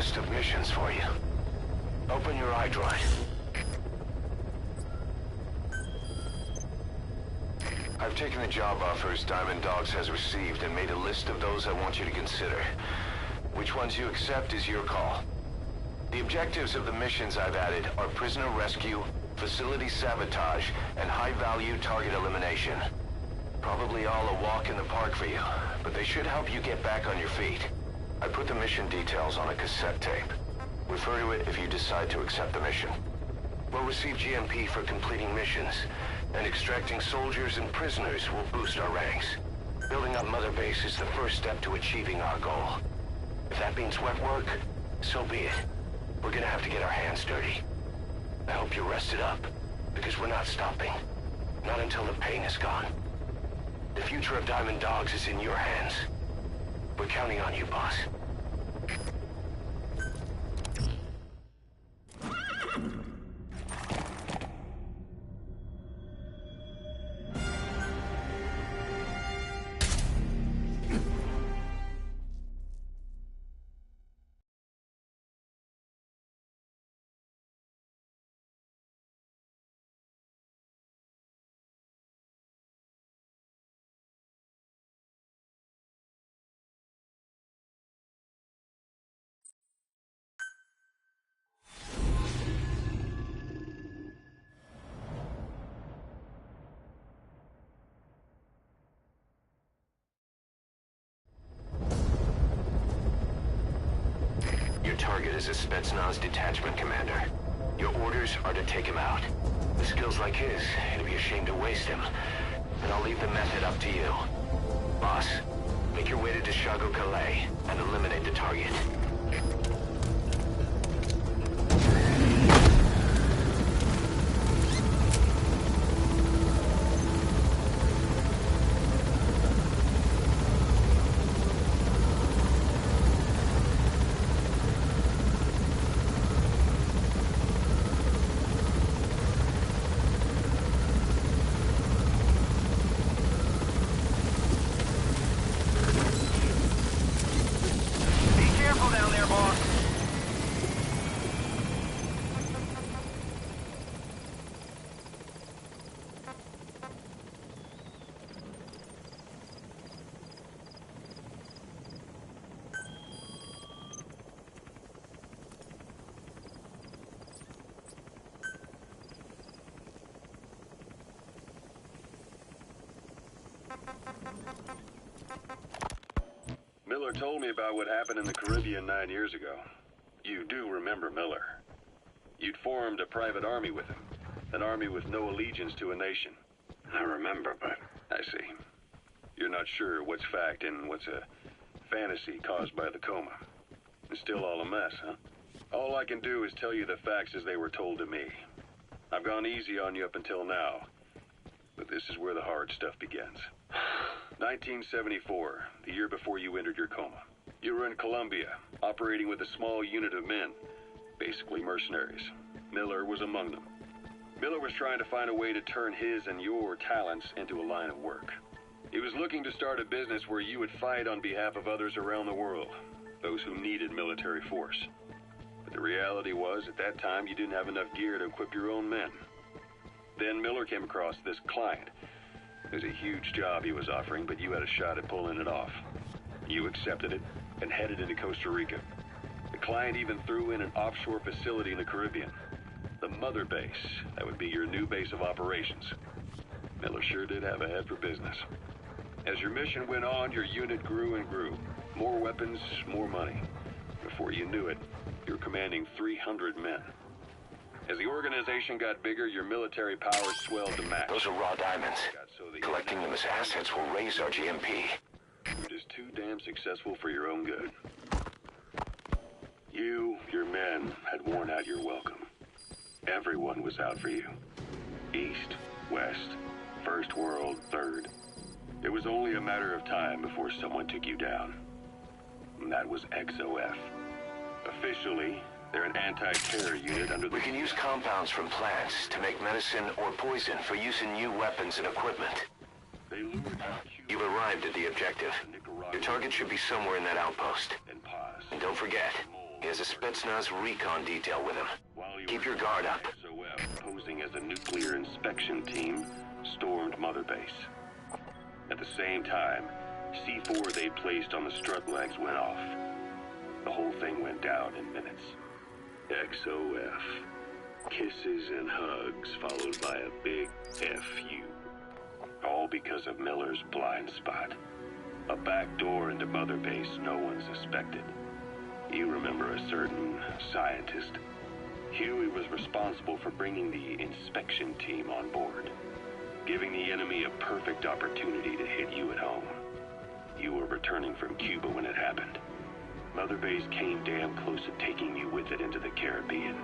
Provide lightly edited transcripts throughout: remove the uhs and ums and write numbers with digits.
list of missions for you. Open your iDroid. I've taken the job offers Diamond Dogs has received and made a list of those I want you to consider. Which ones you accept is your call. The objectives of the missions I've added are prisoner rescue, facility sabotage, and high-value target elimination. Probably all a walk in the park for you, but they should help you get back on your feet. I put the mission details on a cassette tape. Refer to it if you decide to accept the mission. We'll receive GMP for completing missions, and extracting soldiers and prisoners will boost our ranks. Building up Mother Base is the first step to achieving our goal. If that means wet work, so be it. We're gonna have to get our hands dirty. I hope you're rested up, because we're not stopping. Not until the pain is gone. The future of Diamond Dogs is in your hands. We're counting on you, boss. Target is a Spetsnaz detachment commander. Your orders are to take him out. With skills like his, it'd be a shame to waste him. And I'll leave the method up to you. Boss, make your way to Deshago Calais and eliminate the target. Miller told me about what happened in the Caribbean 9 years ago. You do remember Miller. You'd formed a private army with him. An army with no allegiance to a nation. I remember, but... I see. You're not sure what's fact and what's a fantasy caused by the coma. It's still all a mess, huh? All I can do is tell you the facts as they were told to me. I've gone easy on you up until now. But this is where the hard stuff begins. 1974, the year before you entered your coma. You were in Colombia, operating with a small unit of men, basically mercenaries. Miller was among them. Miller was trying to find a way to turn his and your talents into a line of work. He was looking to start a business where you would fight on behalf of others around the world, those who needed military force. But the reality was, at that time, you didn't have enough gear to equip your own men. Then Miller came across this client. It was a huge job he was offering, but you had a shot at pulling it off. You accepted it and headed into Costa Rica. The client even threw in an offshore facility in the Caribbean. The Mother Base, that would be your new base of operations. Miller sure did have a head for business. As your mission went on, your unit grew and grew. More weapons, more money. Before you knew it, you were commanding 300 men. As the organization got bigger, your military powers swelled to max. Those are raw diamonds. Collecting them as assets will raise our GMP. You're just too damn successful for your own good. You, your men, had worn out your welcome. Everyone was out for you. East, West, First World, Third. It was only a matter of time before someone took you down. And that was XOF. Officially, they're an anti-terror unit under the... We can use compounds from plants to make medicine or poison for use in new weapons and equipment. They lured You've arrived at the objective. Your target should be somewhere in that outpost. and Paz. And don't forget, He has a Spetsnaz recon detail with him. While you Keep were your guard up. SOF, posing as a nuclear inspection team, stormed Mother Base. At the same time, C4 they placed on the strut legs went off. The whole thing went down in minutes. XOF. Kisses and hugs followed by a big FU. All because of Miller's blind spot. A back door into Mother Base no one suspected. You remember a certain scientist. Huey was responsible for bringing the inspection team on board, giving the enemy a perfect opportunity to hit you at home. You were returning from Cuba when it happened. Mother Base came damn close to taking you with it into the Caribbean.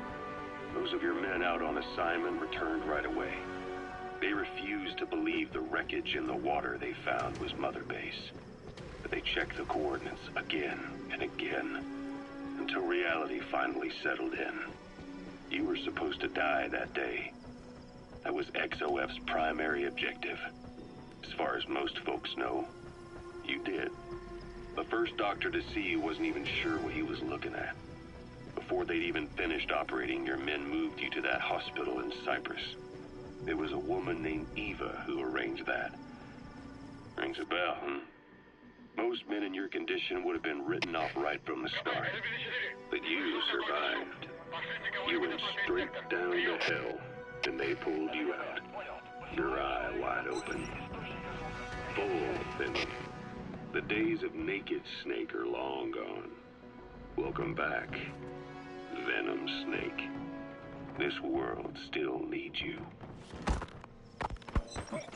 Those of your men out on assignment returned right away. They refused to believe the wreckage in the water they found was Mother Base. But they checked the coordinates again and again, until reality finally settled in. You were supposed to die that day. That was XOF's primary objective. As far as most folks know, you did. The first doctor to see you wasn't even sure what he was looking at. Before they'd even finished operating, your men moved you to that hospital in Cyprus. It was a woman named Eva who arranged that. Rings a bell, huh? Most men in your condition would have been written off right from the start. But you survived. You went straight down to hell, and they pulled you out. Your eye wide open. Full of venom. The days of Naked Snake are long gone. Welcome back, Venom Snake. This world still needs you.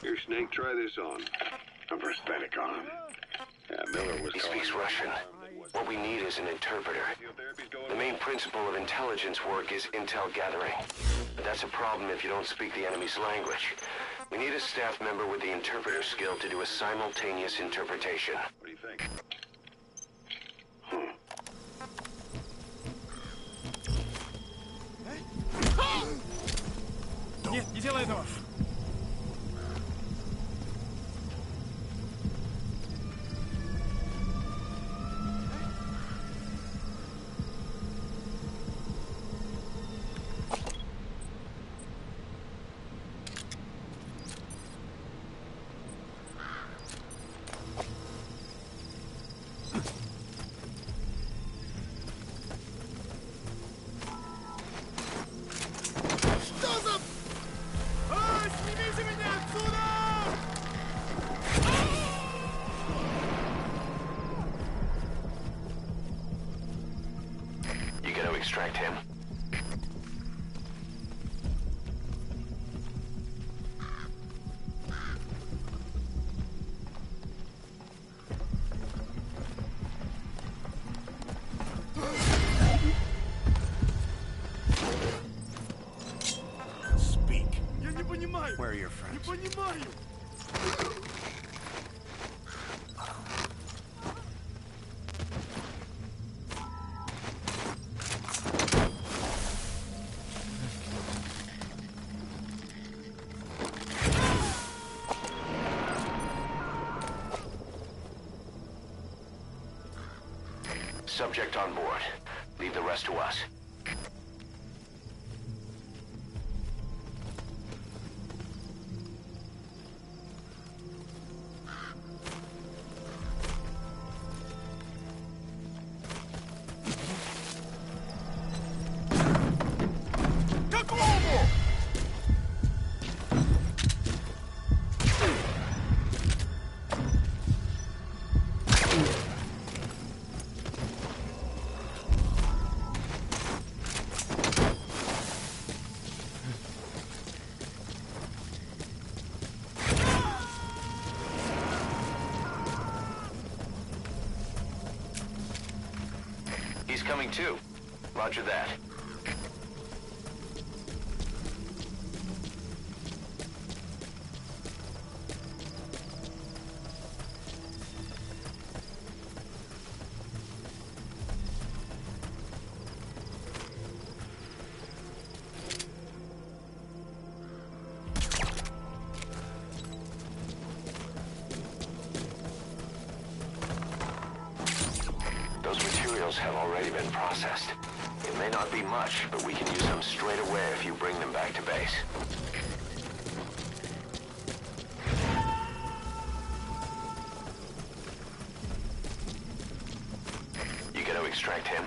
Here, Snake, try this on. A prosthetic arm. Yeah, Miller was He calling speaks me. Russian. What we need is an interpreter. The main principle of intelligence work is intel gathering. But that's a problem if you don't speak the enemy's language. We need a staff member with the interpreter skill to do a simultaneous interpretation. What do you think? Нет, не делай этого! Снимите меня отсюда! You gotta extract him. Speak. Я не понимаю. Where are your Не friends? понимаю. Subject on board. Leave the rest to us. Какому? He's coming too. Roger that. Those materials those have already been processed. It may not be much, but we can use them straight away if you bring them back to base. You gonna extract him?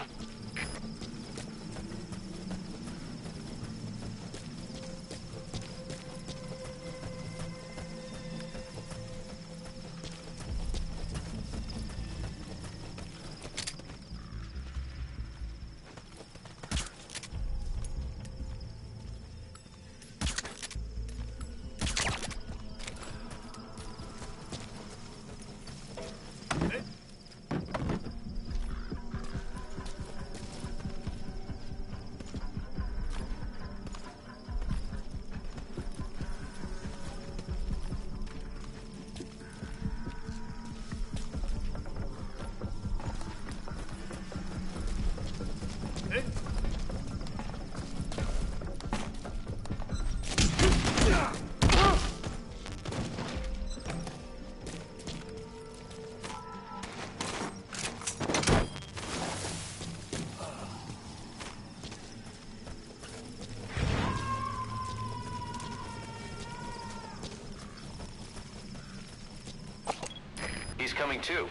He's coming too.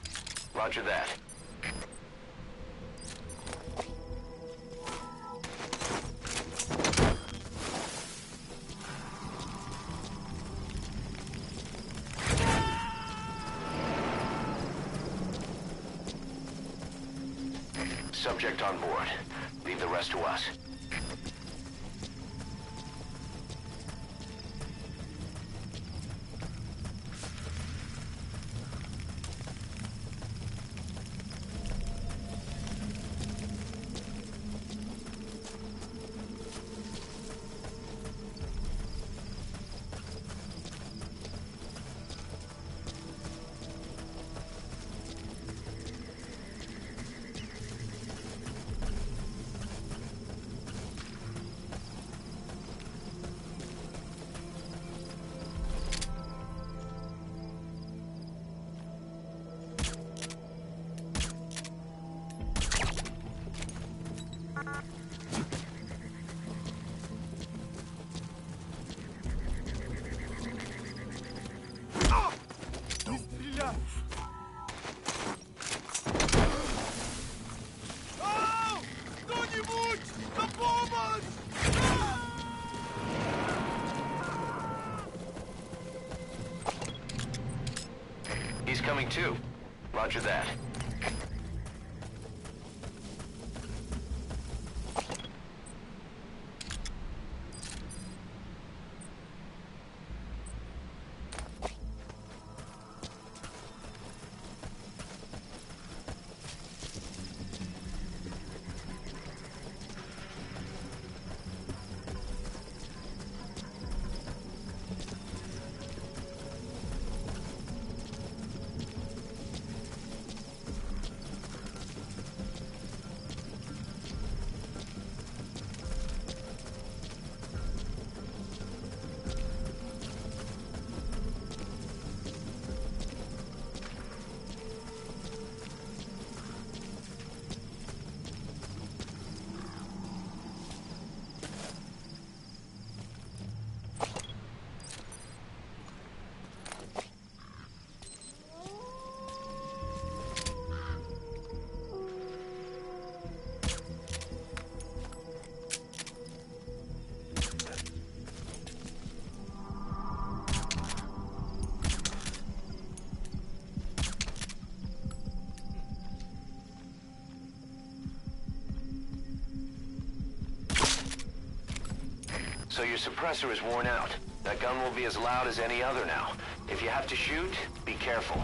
Roger that. Subject on board. Leave the rest to us. He's coming too. Roger that. So your suppressor is worn out. That gun will be as loud as any other now. If you have to shoot, be careful.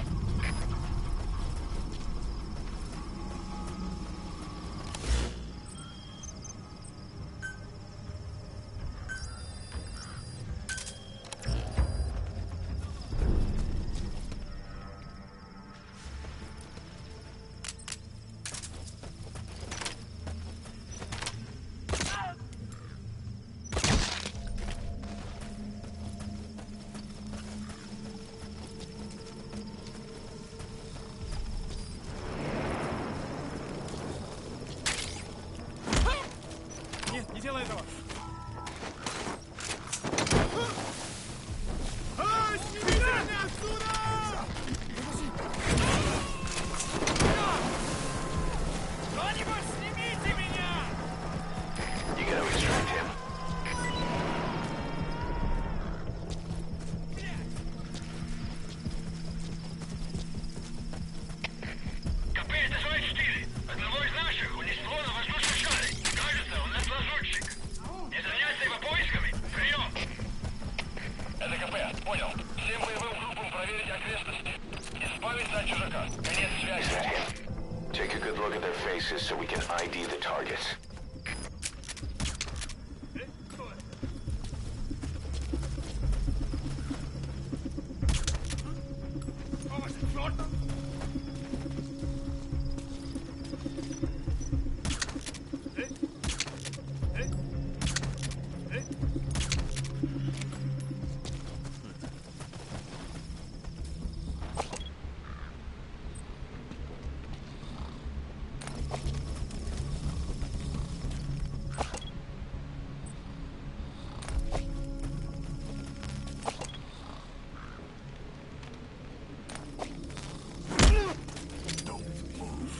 devices so we can ID the targets.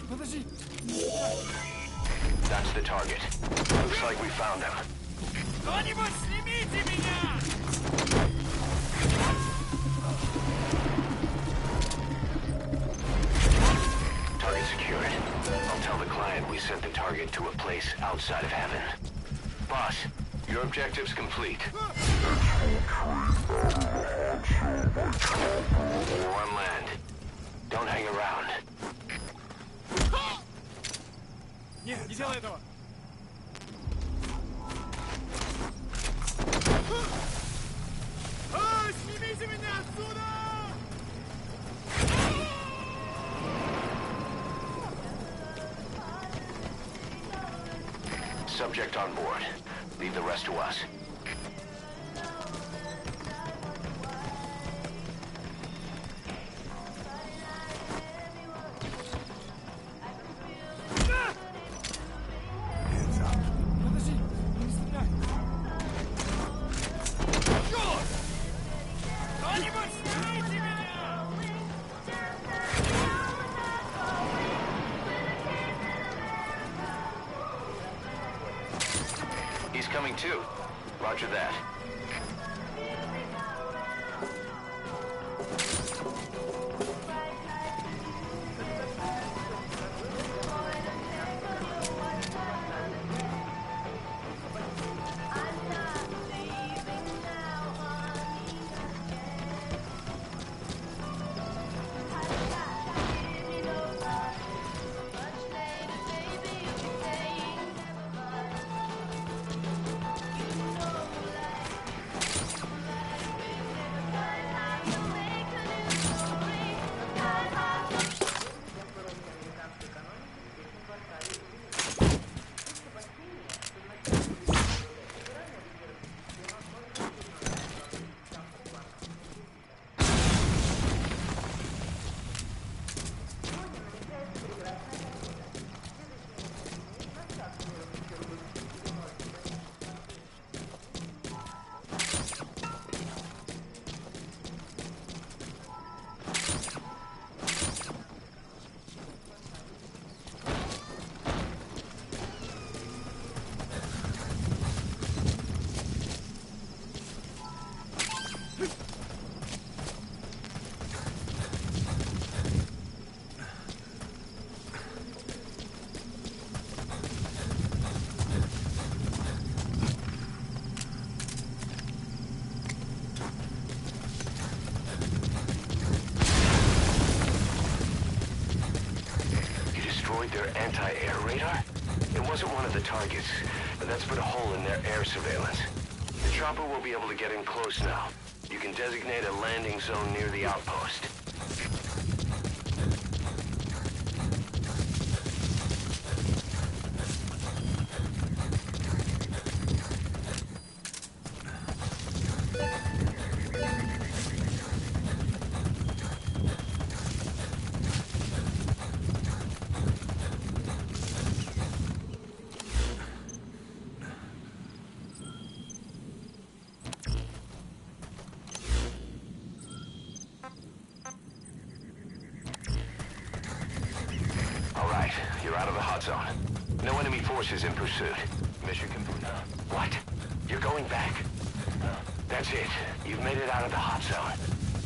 Подожди! That's the target. Looks like we found him. Кто-нибудь снимите меня! Target secured. I'll tell the client we sent the target to a place outside of heaven. Boss, your objective's complete. We're on land. Don't hang around. Нет, не делай этого! Снимите меня отсюда! Subject on board. Leave the rest to us. Подожди! Не стреляй! Черт! Кто-нибудь снимите меня! He's coming too. Roger that. Their anti-air radar? It wasn't one of the targets, but that's put a hole in their air surveillance. The chopper will be able to get in close now. You can designate a landing zone near the outpost. You're out of the hot zone. No enemy forces in pursuit. Mission complete. What? You're going back? That's it. You've made it out of the hot zone.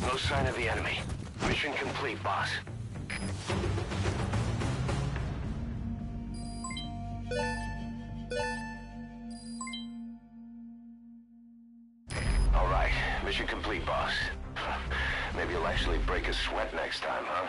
No sign of the enemy. Mission complete, boss. All right. Mission complete, boss. Maybe you'll actually break a sweat next time, huh?